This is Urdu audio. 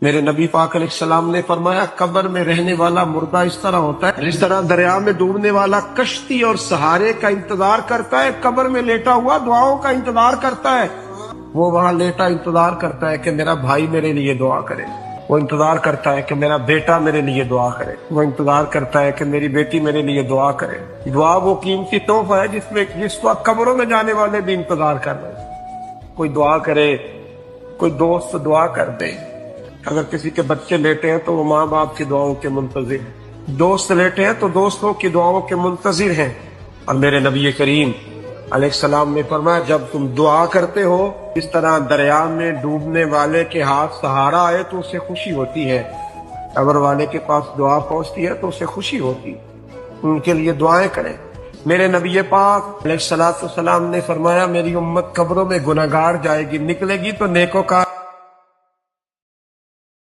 میرے نبی پاک علیہ السلام نے فرمایا قبر میں رہنے والا مردہ اس طرح ہوتا ہے جس طرح دریا میں ڈوبنے والا کشتی اور سہارے کا انتظار کرتا ہے، قبر میں لیٹا ہوا دعاؤں کا انتظار کرتا ہے۔ وہ وہاں لیٹا انتظار کرتا ہے کہ میرا بھائی میرے لیے دعا کرے، وہ انتظار کرتا ہے کہ میرا بیٹا میرے لیے دعا کرے، وہ انتظار کرتا ہے کہ میری بیٹی میرے لیے دعا کرے۔ دعا وہ قیمتی تحفہ ہے جس وقت قبروں میں جانے والے بھی انتظار کر رہے ہیں۔ کوئی دعا کرے، کوئی دوست دعا کر دے۔ اگر کسی کے بچے لیٹے ہیں تو وہ ماں باپ کی دعاؤں کے منتظر ہیں، دوست لیٹے ہیں تو دوستوں کی دعاؤں کے منتظر ہیں۔ اور میرے نبی کریم علیہ السلام نے فرمایا جب تم دعا کرتے ہو اس طرح دریا میں ڈوبنے والے کے ہاتھ سہارا آئے تو اسے خوشی ہوتی ہے، قبر والے کے پاس دعا پہنچتی ہے تو اسے خوشی ہوتی ہے، ان کے لیے دعائیں کریں۔ میرے نبی پاک علیہ السلام نے فرمایا میری امت قبروں میں گناہگار جائے گی، نکلے گی تو نیکوکار